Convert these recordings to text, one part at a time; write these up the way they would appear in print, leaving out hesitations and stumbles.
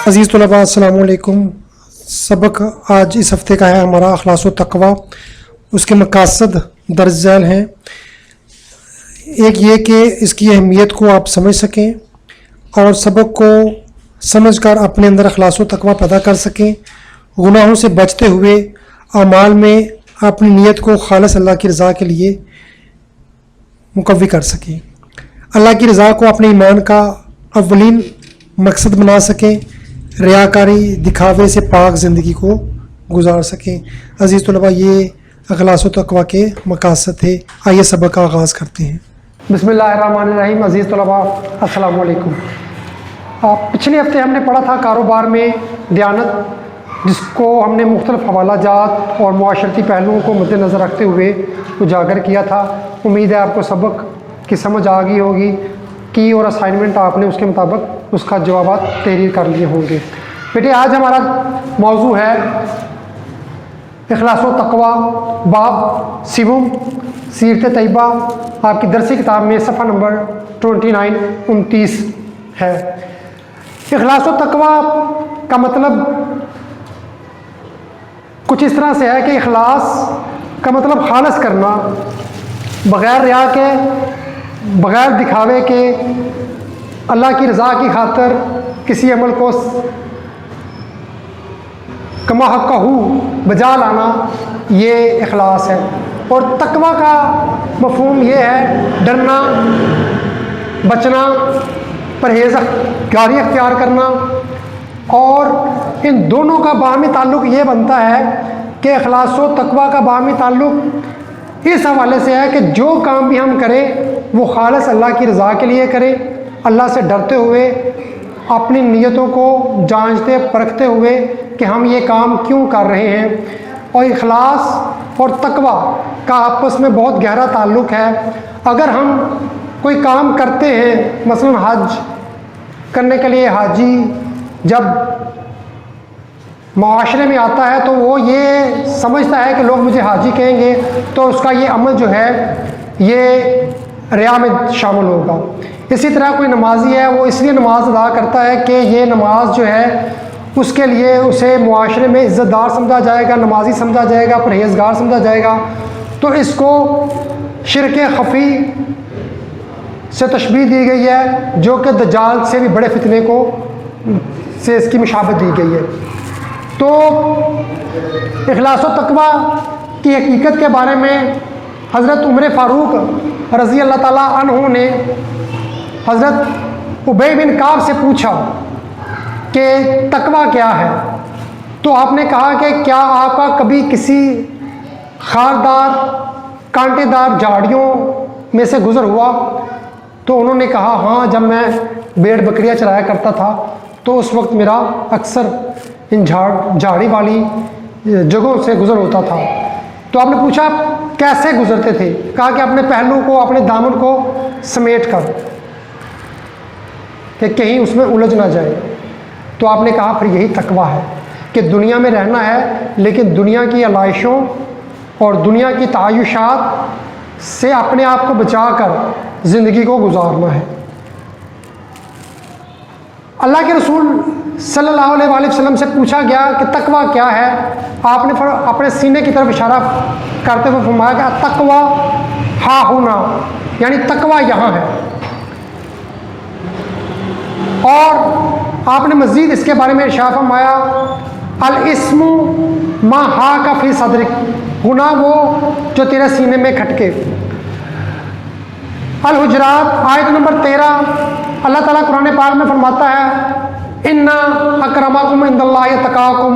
عزیز طلباء السلام علیکم۔ سبق آج اس ہفتے کا ہے ہمارا اخلاص و تقوی۔ اس کے مقاصد درج ذیل ہیں۔ ایک یہ کہ اس کی اہمیت کو آپ سمجھ سکیں اور سبق کو سمجھ کر اپنے اندر اخلاص و تقوی پیدا کر سکیں، گناہوں سے بچتے ہوئے اعمال میں اپنی نیت کو خالص اللہ کی رضا کے لیے مقوی کر سکیں، اللہ کی رضا کو اپنے ایمان کا اولین مقصد بنا سکیں، ریاکاری دکھاوے سے پاک زندگی کو گزار سکیں۔ عزیز طلباء، یہ اخلاص و تقوی کے مقاصد تھے۔ آئیے سبق کا آغاز کرتے ہیں۔ بسم اللہ الرحمن الرحیم۔ عزیز طلباء السلام علیکم۔ پچھلے ہفتے ہم نے پڑھا تھا کاروبار میں دیانت، جس کو ہم نے مختلف حوالہ جات اور معاشرتی پہلوؤں کو مد نظر رکھتے ہوئے اجاگر کیا تھا۔ امید ہے آپ کو سبق کی سمجھ آ گئی ہوگی کی اور اسائنمنٹ آپ نے اس کے مطابق اس کا جوابات تحریر کر لیے ہوں گے۔ بیٹے، آج ہمارا موضوع ہے اخلاص و تقوی، باب سیوم، سیرت طیبہ۔ آپ کی درسی کتاب میں صفحہ نمبر 29 ہے۔ اخلاص و تقوی کا مطلب کچھ اس طرح سے ہے کہ اخلاص کا مطلب خالص کرنا، بغیر ریا کے، بغیر دکھاوے کے، اللہ کی رضا کی خاطر کسی عمل کو کما حقہ بجا لانا، یہ اخلاص ہے۔ اور تقوی کا مفہوم یہ ہے ڈرنا، بچنا، پرہیزگاری اختیار کرنا، اور ان دونوں کا باہمی تعلق یہ بنتا ہے کہ اخلاص و تقوی کا باہمی تعلق اس حوالے سے ہے کہ جو کام بھی ہم کریں وہ خالص اللہ کی رضا کے لیے کریں، اللہ سے ڈرتے ہوئے، اپنی نیتوں کو جانچتے پرکھتے ہوئے کہ ہم یہ کام کیوں کر رہے ہیں۔ اور اخلاص اور تقوی کا آپس میں بہت گہرا تعلق ہے۔ اگر ہم کوئی کام کرتے ہیں، مثلا حج کرنے کے لیے حاجی جب معاشرے میں آتا ہے تو وہ یہ سمجھتا ہے کہ لوگ مجھے حاجی کہیں گے، تو اس کا یہ عمل جو ہے یہ ریا میں شامل ہوگا۔ اسی طرح کوئی نمازی ہے، وہ اس لیے نماز ادا کرتا ہے کہ یہ نماز جو ہے اس کے لیے اسے معاشرے میں عزت دار سمجھا جائے گا، نمازی سمجھا جائے گا، پرہیزگار سمجھا جائے گا، تو اس کو شرک خفی سے تشبیہ دی گئی ہے، جو کہ دجال سے بھی بڑے فتنے کو سے اس کی مشابہت دی گئی ہے۔ تو اخلاص و تقوی کی حقیقت کے بارے میں حضرت عمر فاروق رضی اللہ تعالیٰ عنہ نے حضرت ابی بن کعب سے پوچھا کہ تقوی کیا ہے؟ تو آپ نے کہا کہ کیا آپ کا کبھی کسی خاردار کانٹے دار جھاڑیوں میں سے گزر ہوا؟ تو انہوں نے کہا ہاں، جب میں بھیڑ بکریاں چرایا کرتا تھا تو اس وقت میرا اکثر ان جھاڑی والی جگہوں سے گزر ہوتا تھا۔ تو آپ نے پوچھا کیسے گزرتے تھے؟ کہا کہ اپنے پہلو کو، اپنے دامن کو سمیٹ کر، کہ کہیں اس میں الجھ نہ جائے۔ تو آپ نے کہا پھر یہی تقوی ہے کہ دنیا میں رہنا ہے لیکن دنیا کی علائشوں اور دنیا کی تعیشات سے اپنے آپ کو بچا کر زندگی کو گزارنا ہے۔ اللہ کے رسول صلی اللہ علیہ وآلہ وسلم سے پوچھا گیا کہ تقوی کیا ہے؟ آپ نے اپنے سینے کی طرف اشارہ کرتے ہوئے فرمایا کہ تقوی ہا ہونا، یعنی تقوی یہاں ہے۔ اور آپ نے مزید اس کے بارے میں ارشاد فرمایا الاسم ما حاک فی صدرک، گناہ وہ جو تیرے سینے میں کھٹکے۔ الحجرات آیت نمبر 13، اللہ تعالیٰ قرآن پاک میں فرماتا ہے اِنَّ اَكْرَمَكُمْ عِندَ اللَّهِ أَتْقَاكُمْ،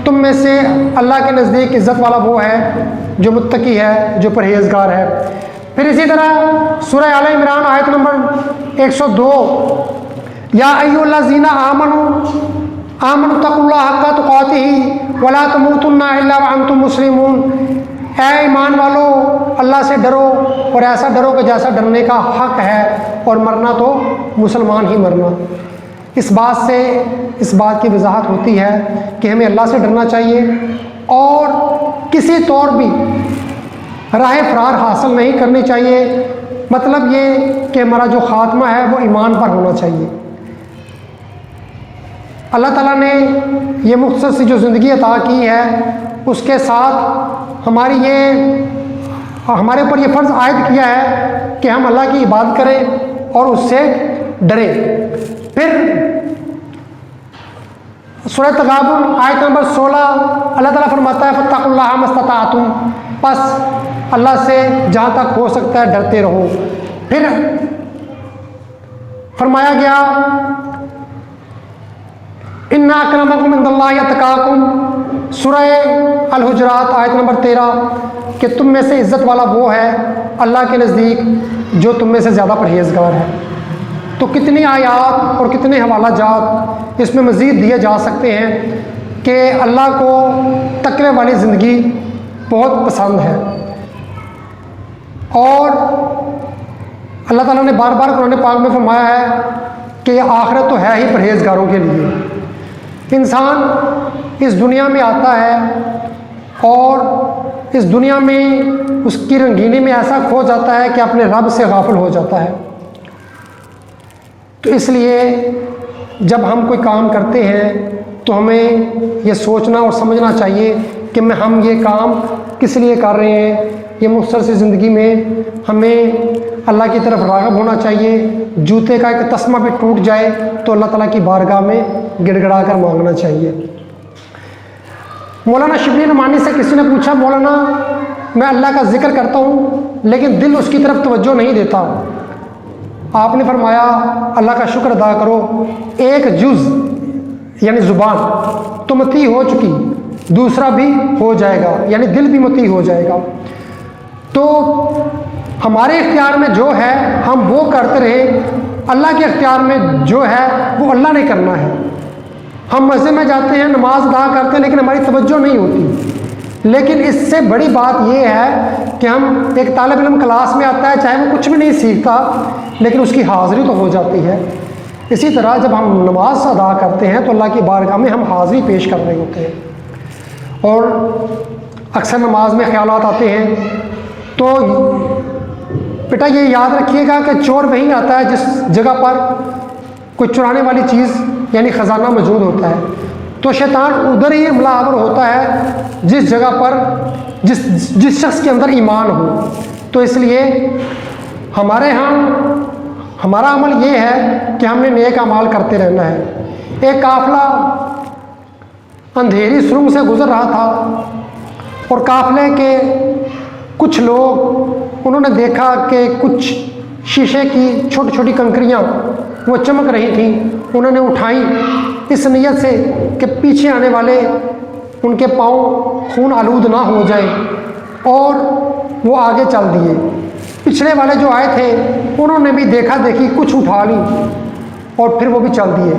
تم میں سے اللہ کے نزدیک عزت والا وہ ہے جو متقی ہے، جو پرہیزگار ہے۔ پھر اسی طرح سورہ آل عمران آیت نمبر 102، یا ایھا الذین آمنوا اتقوا اللہ حق تقاتہ ولا تموتن الا وانتم مسلمون، اے ایمان والو اللہ سے ڈرو اور ایسا ڈرو کہ جیسا ڈرنے کا حق ہے، اور مرنا تو مسلمان ہی مرنا۔ اس بات کی وضاحت ہوتی ہے کہ ہمیں اللہ سے ڈرنا چاہیے اور کسی طور بھی راہ فرار حاصل نہیں کرنی چاہیے۔ مطلب یہ کہ ہمارا جو خاتمہ ہے وہ ایمان پر ہونا چاہیے۔ اللہ تعالیٰ نے یہ مختصر سی جو زندگی عطا کی ہے اس کے ساتھ ہمارے اوپر یہ فرض عائد کیا ہے کہ ہم اللہ کی عبادت کریں اور اس سے ڈریں۔ پھر سورہ تغابن آیت نمبر 16 اللہ تعالیٰ فرماتا ہے فاتقوا اللہ ما استطعتم، پس اللہ سے جہاں تک ہو سکتا ہے ڈرتے رہو۔ پھر فرمایا گیا ان اکرمکم عند اللہ اتقاکم، سورہ الحجرات آیت نمبر 13 کہ تم میں سے عزت والا وہ ہے اللہ کے نزدیک جو تم میں سے زیادہ پرہیزگار ہے۔ تو کتنی آیات اور کتنے حوالہ جات اس میں مزید دیے جا سکتے ہیں کہ اللہ کو تقوی والی زندگی بہت پسند ہے، اور اللہ تعالیٰ نے بار بار قرآن پاک میں فرمایا ہے کہ آخرت تو ہے ہی پرہیزگاروں کے لیے۔ انسان اس دنیا میں آتا ہے اور اس دنیا میں اس کی رنگینی میں ایسا کھو جاتا ہے کہ اپنے رب سے غافل ہو جاتا ہے۔ تو اس لیے جب ہم کوئی کام کرتے ہیں تو ہمیں یہ سوچنا اور سمجھنا چاہیے کہ ہم یہ کام کس لیے کر رہے ہیں۔ یہ مختصر سی زندگی میں ہمیں اللہ کی طرف راغب ہونا چاہیے۔ جوتے کا ایک تسمہ بھی ٹوٹ جائے تو اللہ تعالیٰ کی بارگاہ میں گڑ گڑا کر مانگنا چاہیے۔ مولانا شبلی نعمانی سے کسی نے پوچھا مولانا میں اللہ کا ذکر کرتا ہوں لیکن دل اس کی طرف توجہ نہیں دیتا۔ آپ نے فرمایا اللہ کا شکر ادا کرو، ایک جز یعنی زبان تو مطیع ہو چکی، دوسرا بھی ہو جائے گا، یعنی دل بھی مطیع ہو جائے گا۔ تو ہمارے اختیار میں جو ہے ہم وہ کرتے رہے، اللہ کے اختیار میں جو ہے وہ اللہ نے کرنا ہے۔ ہم مسجد میں جاتے ہیں، نماز ادا کرتے ہیں لیکن ہماری توجہ نہیں ہوتی۔ لیکن اس سے بڑی بات یہ ہے کہ ہم ایک طالب علم کلاس میں آتا ہے، چاہے وہ کچھ بھی نہیں سیکھتا لیکن اس کی حاضری تو ہو جاتی ہے۔ اسی طرح جب ہم نماز ادا کرتے ہیں تو اللہ کی بارگاہ میں ہم حاضری پیش کر رہے ہوتے ہیں۔ اور اکثر نماز میں خیالات آتے ہیں تو بیٹا یہ یاد رکھیے گا کہ چور وہیں آتا ہے جس جگہ پر کوئی چرانے والی چیز یعنی خزانہ موجود ہوتا ہے، تو شیطان ادھر ہی حملہ آور ہوتا ہے جس جگہ پر جس شخص کے اندر ایمان ہو۔ تو اس لیے ہمارے ہاں ہمارا عمل یہ ہے کہ ہم نے نیک اعمال کرتے رہنا ہے۔ ایک قافلہ اندھیری سرنگ سے گزر رہا تھا اور قافلے کے کچھ لوگ انہوں نے دیکھا کہ کچھ شیشے کی چھوٹی چھوٹی کنکریاں وہ چمک رہی تھیں، انہوں نے اٹھائیں اس نیت سے کہ پیچھے آنے والے ان کے پاؤں خون آلود نہ ہو جائیں، اور وہ آگے چل دیے۔ پچھلے والے جو آئے تھے انہوں نے بھی دیکھا دیکھی کچھ اٹھا لی اور پھر وہ بھی چل دیے،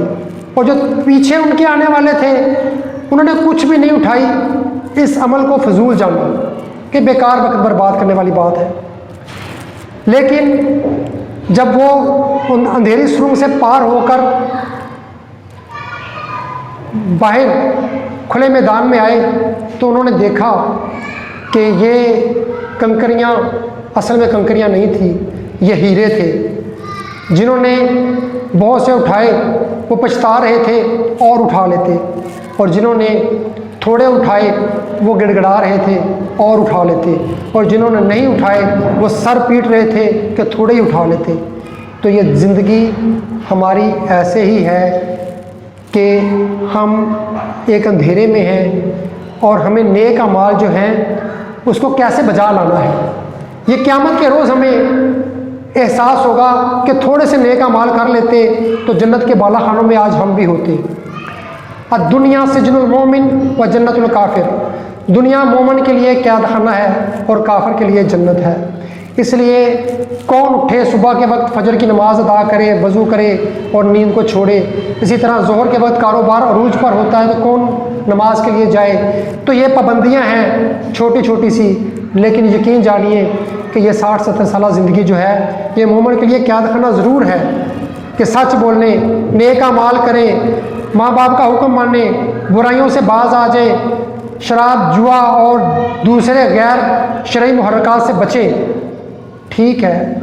اور جو پیچھے ان کے آنے والے تھے انہوں نے کچھ بھی نہیں اٹھائی۔ اس عمل کو فضول جانا کہ بیکار وقت برباد کرنے والی بات ہے۔ لیکن جب وہ ان اندھیری سرنگ سے پار ہو کر باہر کھلے میدان میں آئے تو انہوں نے دیکھا کہ یہ کنکریاں اصل میں کنکریاں نہیں تھیں، یہ ہیرے تھے۔ جنہوں نے بہت سے اٹھائے وہ پچھتا رہے تھے اور اٹھا لیتے، اور جنہوں نے تھوڑے اٹھائے وہ گڑ گڑا رہے تھے اور اٹھا لیتے، اور جنہوں نے نہیں اٹھائے وہ سر پیٹ رہے تھے کہ تھوڑے ہی اٹھا لیتے۔ تو یہ زندگی ہماری ایسے ہی ہے کہ ہم ایک اندھیرے میں ہیں اور ہمیں نیک اعمال جو ہیں اس کو کیسے بجا لانا ہے۔ یہ قیامت کے روز ہمیں احساس ہوگا کہ تھوڑے سے نیک اعمال کر لیتے تو جنت کے بالا خانوں میں آج ہم بھی ہوتے۔ الدنیا سجن المومن و جنت الکافر، دنیا مومن کے لیے قید خانہ ہے اور کافر کے لیے جنت ہے۔ اس لیے کون اٹھے صبح کے وقت فجر کی نماز ادا کرے، وضو کرے اور نیند کو چھوڑے، اسی طرح ظہر کے وقت کاروبار عروج پر ہوتا ہے تو کون نماز کے لیے جائے۔ تو یہ پابندیاں ہیں چھوٹی چھوٹی سی، لیکن یقین جانیے کہ یہ 60-70 سالہ زندگی جو ہے یہ مومن کے لیے قید خانہ ضرور ہے کہ سچ بولنے، نیک اعمال کریں، ماں باپ کا حکم مانیں، برائیوں سے باز آ جائیں، شراب، جوا اور دوسرے غیر شرعی محرکات سے بچیں۔ ٹھیک ہے،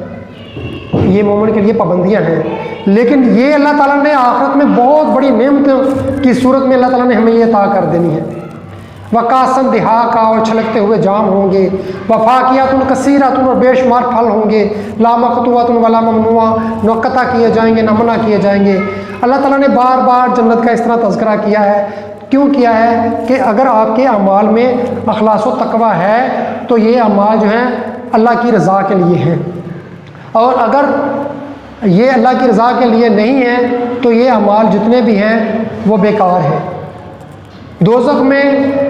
یہ مومن کے لیے پابندیاں ہیں، لیکن یہ اللہ تعالیٰ نے آخرت میں بہت بڑی نعمت کی صورت میں اللہ تعالیٰ نے ہمیں یہ عطا کر دینی ہے۔ وَقَاسًا دِحَاقًا، اور چھلکتے ہوئے جام ہوں گے، وَفَاكِهَةٌ كَثِيرَةٌ، اور بے شمار پھل ہوں گے، لَا مَقْطُوعَةٌ وَلَا مَمْنُوعَةٌ، نہ قطع کیے جائیں گے نہ منع کیے جائیں گے۔ اللہ تعالیٰ نے بار بار جنت کا اس طرح تذکرہ کیا ہے، کیوں کیا ہے کہ اگر آپ کے اعمال میں اخلاص و تقویٰ ہے تو یہ اعمال جو ہیں اللہ کی رضا کے لیے ہیں، اور اگر یہ اللہ کی رضا کے لیے نہیں ہیں تو یہ اعمال جتنے بھی ہیں وہ بیکار ہیں۔ دوزخ میں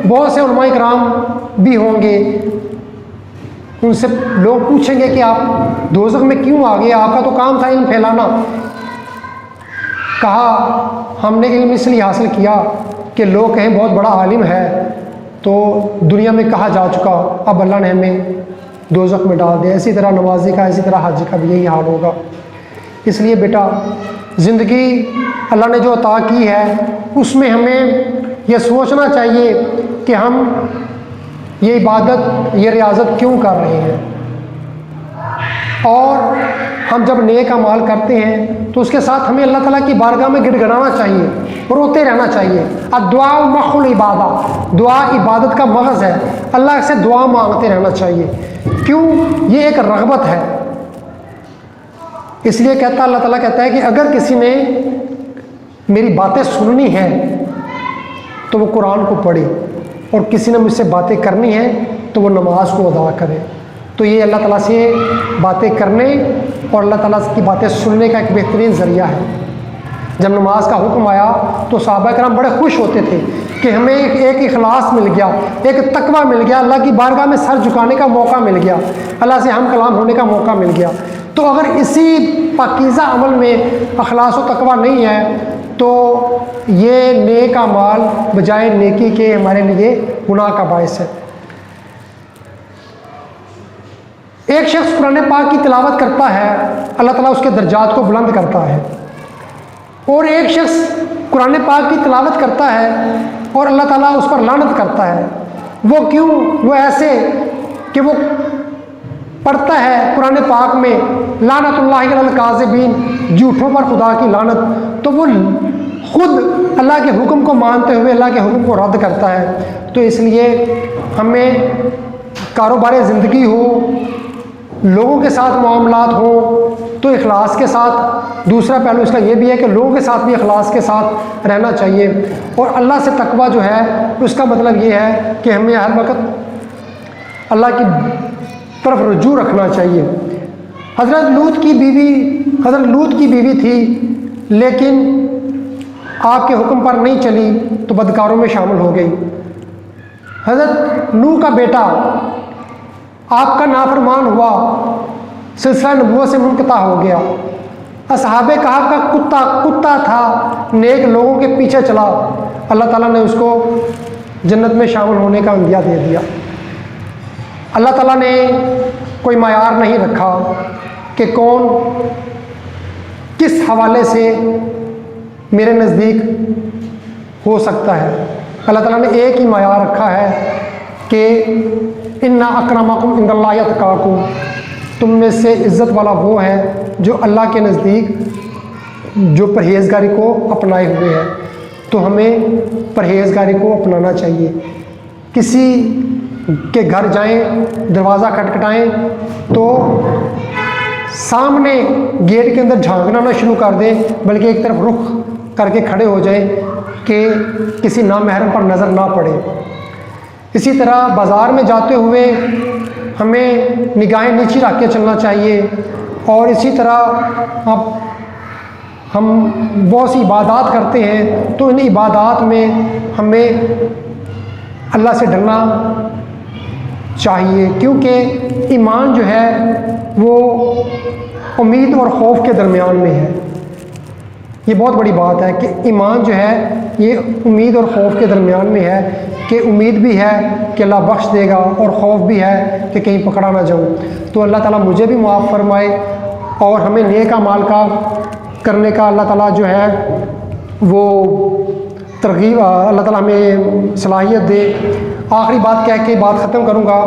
بہت سے علماء کرام بھی ہوں گے، ان سے لوگ پوچھیں گے کہ آپ دوزخ میں کیوں آ گئے، آپ کا تو کام تھا علم پھیلانا۔ کہا ہم نے علم اس لیے حاصل کیا کہ لوگ کہیں بہت بڑا عالم ہے، تو دنیا میں کہا جا چکا، اب اللہ نے ہمیں دوزخ میں ڈال دیا۔ اسی طرح نمازی کا، اسی طرح حاجی کا بھی یہی حال ہوگا۔ اس لیے بیٹا زندگی اللہ نے جو عطا کی ہے اس میں ہمیں یہ سوچنا چاہیے کہ ہم یہ عبادت، یہ ریاضت کیوں کر رہے ہیں، اور ہم جب نیک اعمال کرتے ہیں تو اس کے ساتھ ہمیں اللہ تعالیٰ کی بارگاہ میں گڑ گڑانا چاہیے، روتے رہنا چاہیے۔ الدعاء مخ العبادہ، دعا عبادت کا مغز ہے، اللہ سے دعا مانگتے رہنا چاہیے۔ کیوں؟ یہ ایک رغبت ہے، اس لیے کہتا اللہ تعالیٰ کہتا ہے کہ اگر کسی نے میری باتیں سننی ہیں تو وہ قرآن کو پڑھے، اور کسی نے مجھ سے باتیں کرنی ہیں تو وہ نماز کو ادا کرے۔ تو یہ اللہ تعالیٰ سے باتیں کرنے اور اللہ تعالیٰ کی باتیں سننے کا ایک بہترین ذریعہ ہے۔ جب نماز کا حکم آیا تو صحابہ کرام بڑے خوش ہوتے تھے کہ ہمیں ایک اخلاص مل گیا، ایک تقویٰ مل گیا، اللہ کی بارگاہ میں سر جھکانے کا موقع مل گیا، اللہ سے ہم کلام ہونے کا موقع مل گیا۔ تو اگر اسی پاکیزہ عمل میں اخلاص و تقویٰ نہیں ہے تو یہ نیک اعمال بجائے نیکی کے ہمارے لیے گناہ کا باعث ہے۔ ایک شخص قرآن پاک کی تلاوت کرتا ہے، اللہ تعالیٰ اس کے درجات کو بلند کرتا ہے، اور ایک شخص قرآن پاک کی تلاوت کرتا ہے اور اللہ تعالیٰ اس پر لعنت کرتا ہے۔ وہ کیوں؟ وہ ایسے کہ وہ پڑھتا ہے قرآن پاک میں لعنت اللہ علی الکاذبین، جھوٹوں پر خدا کی لعنت، تو وہ خود اللہ کے حکم کو مانتے ہوئے اللہ کے حکم کو رد کرتا ہے۔ تو اس لیے ہمیں کاروبار زندگی ہو، لوگوں کے ساتھ معاملات ہوں تو اخلاص کے ساتھ، دوسرا پہلو اس کا یہ بھی ہے کہ لوگوں کے ساتھ بھی اخلاص کے ساتھ رہنا چاہیے، اور اللہ سے تقویٰ جو ہے اس کا مطلب یہ ہے کہ ہمیں ہر وقت اللہ کی طرف رجوع رکھنا چاہیے۔ حضرت لوط کی بیوی تھی، لیکن آپ کے حکم پر نہیں چلی تو بدکاروں میں شامل ہو گئی۔ حضرت نوح کا بیٹا آپ کا نافرمان ہوا، سلسلہ نبوت سے منقطع ہو گیا۔ اصحاب کہف کا کتا تھا، نیک لوگوں کے پیچھے چلا، اللہ تعالیٰ نے اس کو جنت میں شامل ہونے کا عندیہ دے دیا۔ اللہ تعالیٰ نے کوئی معیار نہیں رکھا کہ کون کس حوالے سے میرے نزدیک ہو سکتا ہے۔ اللہ تعالیٰ نے ایک ہی معیار رکھا ہے کہ ان اکرمکم عند اللہ اتقاکم، تم میں سے عزت والا وہ ہے جو اللہ کے نزدیک جو پرہیزگاری کو اپنائے ہوئے ہے۔ تو ہمیں پرہیزگاری کو اپنانا چاہیے۔ کسی کے گھر جائیں، دروازہ کھٹکھٹائیں تو سامنے گیٹ کے اندر جھانکنا نہ شروع کر دیں، بلکہ ایک طرف رخ کر کے کھڑے ہو جائیں کہ کسی نامحرم پر نظر نہ پڑے۔ اسی طرح بازار میں جاتے ہوئے ہمیں نگاہیں نیچی رکھ کے چلنا چاہیے، اور اسی طرح ہم بہت سی عبادات کرتے ہیں تو ان عبادات میں ہمیں اللہ سے ڈرنا چاہیے، کیونکہ ایمان جو ہے وہ امید اور خوف کے درمیان میں ہے۔ یہ بہت بڑی بات ہے کہ ایمان جو ہے یہ امید اور خوف کے درمیان میں ہے، کہ امید بھی ہے کہ اللہ بخش دے گا اور خوف بھی ہے کہ کہیں پکڑا نہ جاؤں۔ تو اللہ تعالیٰ مجھے بھی معاف فرمائے اور ہمیں نیک اعمال کا کرنے کا اللہ تعالیٰ جو ہے وہ ترغیب، اللہ تعالیٰ ہمیں صلاحیت دے۔ آخری بات کہہ کے بات ختم کروں گا۔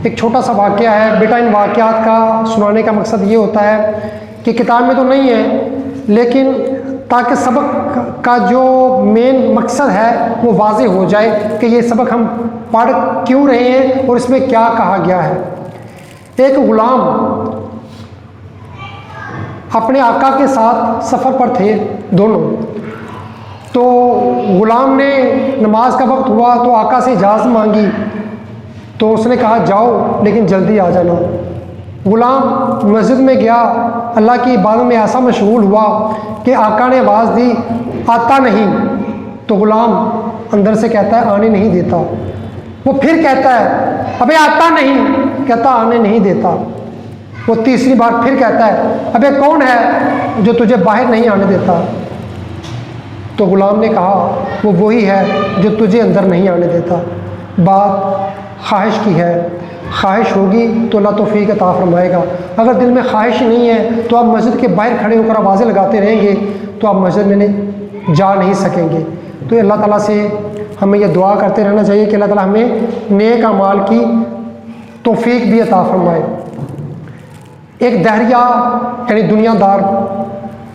ایک چھوٹا سا واقعہ ہے بیٹا، ان واقعات کا سنانے کا مقصد یہ ہوتا ہے کہ کتاب میں تو نہیں ہے، لیکن تاکہ سبق کا جو مین مقصد ہے وہ واضح ہو جائے کہ یہ سبق ہم پڑھ کیوں رہے ہیں اور اس میں کیا کہا گیا ہے۔ ایک غلام اپنے آقا کے ساتھ سفر پر تھے دونوں، تو غلام نے نماز کا وقت ہوا تو آقا سے اجازت مانگی، تو اس نے کہا جاؤ لیکن جلدی آ جانا۔ غلام مسجد میں گیا، اللہ کی عبادت میں ایسا مشغول ہوا کہ آقا نے آواز دی آتا نہیں، تو غلام اندر سے کہتا ہے آنے نہیں دیتا۔ وہ پھر کہتا ہے ابے آتا نہیں، کہتا آنے نہیں دیتا۔ وہ تیسری بار پھر کہتا ہے ابے کون ہے جو تجھے باہر نہیں آنے دیتا؟ تو غلام نے کہا وہ وہی ہے جو تجھے اندر نہیں آنے دیتا۔ بات خواہش کی ہے، خواہش ہوگی تو اللہ توفیق عطا فرمائے گا۔ اگر دل میں خواہش نہیں ہے تو آپ مسجد کے باہر کھڑے ہو کر آوازیں لگاتے رہیں گے تو آپ مسجد میں جا نہیں سکیں گے۔ تو اللہ تعالیٰ سے ہمیں یہ دعا کرتے رہنا چاہیے کہ اللہ تعالیٰ ہمیں نیک اعمال کی توفیق بھی عطا فرمائے۔ ایک دہریہ یعنی دنیا دار،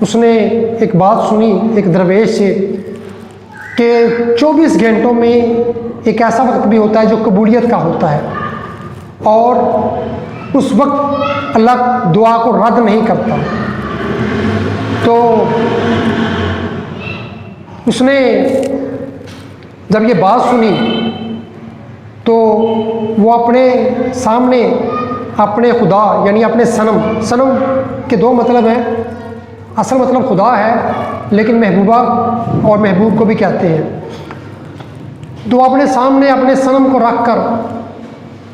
اس نے ایک بات سنی ایک درویش سے کہ 24 گھنٹوں میں ایک ایسا وقت بھی ہوتا ہے جو قبولیت کا ہوتا ہے، اور اس وقت اللہ دعا کو رد نہیں کرتا۔ تو اس نے جب یہ بات سنی تو وہ اپنے سامنے اپنے خدا یعنی اپنے صنم کے دو مطلب ہیں، اصل مطلب خدا ہے لیکن محبوبہ اور محبوب کو بھی کہتے ہیں، تو اپنے سامنے اپنے صنم کو رکھ کر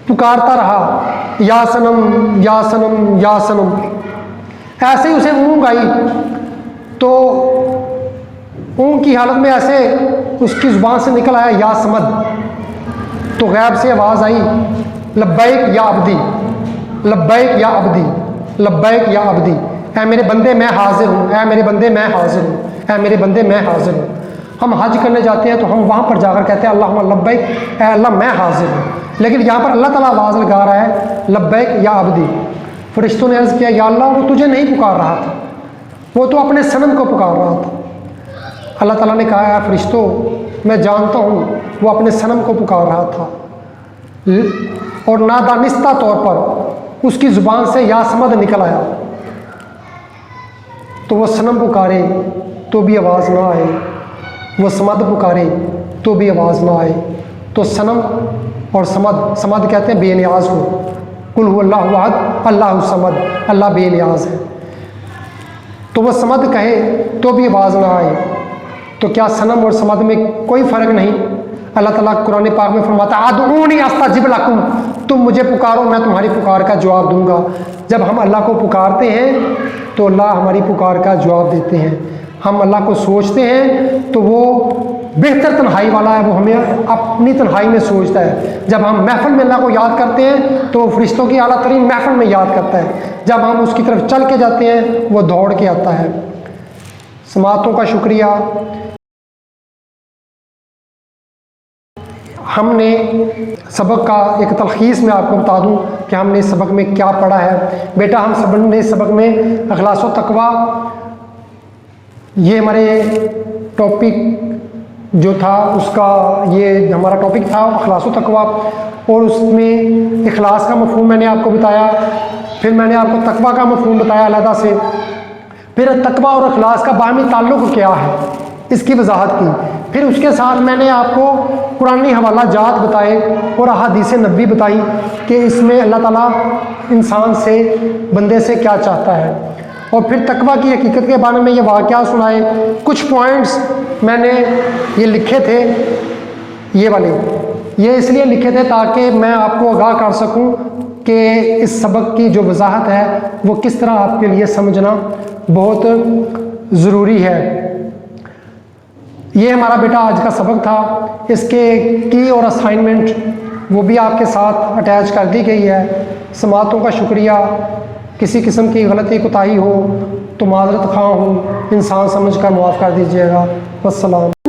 پکارتا رہا یا صنم یا صنم یا صنم۔ ایسے ہی اسے اونگ آئی، تو اونگ کی حالت میں ایسے اس کی زبان سے نکل آیا یا صمد، تو غیب سے آواز آئی لبیک یا عبدی، لبیک یا عبدی، لبیک یا عبدی، اے میرے بندے میں حاضر ہوں، اے میرے بندے میں حاضر ہوں، اے میرے بندے میں حاضر ہوں۔ ہم حج کرنے جاتے ہیں تو ہم وہاں پر جا کر کہتے ہیں اللہم لبیک، اے اللہ میں حاضر ہوں، لیکن یہاں پر اللہ تعالیٰ آواز لگا رہا ہے لبیک یا عبدی۔ فرشتوں نے عرض کیا یا اللہ وہ تجھے نہیں پکار رہا تھا، وہ تو اپنے صنم کو پکار رہا تھا۔ اللہ تعالیٰ نے کہا اے فرشتوں میں جانتا ہوں وہ اپنے صنم کو پکار رہا تھا، اور نادانستہ طور پر اس کی زبان سے یا صمد نکل آیا، تو وہ صنم پکارے تو بھی آواز نہ آئے، وہ صمد پکارے تو بھی آواز نہ آئے۔ تو صنم اور صمد کہتے ہیں بے نیاز کو، قل هو اللہ احد اللہ الصمد، اللہ بے نیاز ہے۔ تو وہ صمد کہے تو بھی آواز نہ آئے، تو کیا صنم اور صمد میں کوئی فرق نہیں؟ اللہ تعالیٰ قرآن پاک میں فرماتا ہے ادعونی استجب لکم، تم مجھے پکارو میں تمہاری پکار کا جواب دوں گا۔ جب ہم اللہ کو پکارتے ہیں تو اللہ ہماری پکار کا جواب دیتے ہیں۔ ہم اللہ کو سوچتے ہیں تو وہ بہتر تنہائی والا ہے، وہ ہمیں اپنی تنہائی میں سوچتا ہے۔ جب ہم محفل میں اللہ کو یاد کرتے ہیں تو وہ فرشتوں کی اعلیٰ ترین محفل میں یاد کرتا ہے، جب ہم اس کی طرف چل کے جاتے ہیں وہ دوڑ کے آتا ہے۔ سماعتوں کا شکریہ۔ ہم نے سبق کا ایک تلخیص میں آپ کو بتا دوں کہ ہم نے اس سبق میں کیا پڑھا ہے۔ بیٹا ہم سب نے اس سبق میں اخلاص و تقویٰ، یہ ہمارے ٹاپک جو تھا اس کا یہ ہمارا ٹاپک تھا اخلاص و تقویٰ، اور اس میں اخلاص کا مفہوم میں نے آپ کو بتایا، پھر میں نے آپ کو تقویٰ کا مفہوم بتایا علیحدہ سے، پھر تقویٰ اور اخلاص کا باہمی تعلق کیا ہے اس کی وضاحت کی، پھر اس کے ساتھ میں نے آپ کو قرآنی حوالہ جات بتائے اور احادیث نبوی بتائی کہ اس میں اللہ تعالیٰ انسان سے بندے سے کیا چاہتا ہے، اور پھر تقویٰ کی حقیقت کے بارے میں یہ واقعہ سنائے۔ کچھ پوائنٹس میں نے یہ لکھے تھے، یہ والے یہ اس لیے لکھے تھے تاکہ میں آپ کو آگاہ کر سکوں کہ اس سبق کی جو وضاحت ہے وہ کس طرح آپ کے لیے سمجھنا بہت ضروری ہے۔ یہ ہمارا بیٹا آج کا سبق تھا، اس کے کی اور اسائنمنٹ وہ بھی آپ کے ساتھ اٹیچ کر دی گئی ہے۔ سماعتوں کا شکریہ۔ کسی قسم کی غلطی کوتاہی ہو تو معذرت خواہ ہوں، انسان سمجھ کر معاف کر دیجیے گا۔ والسلام۔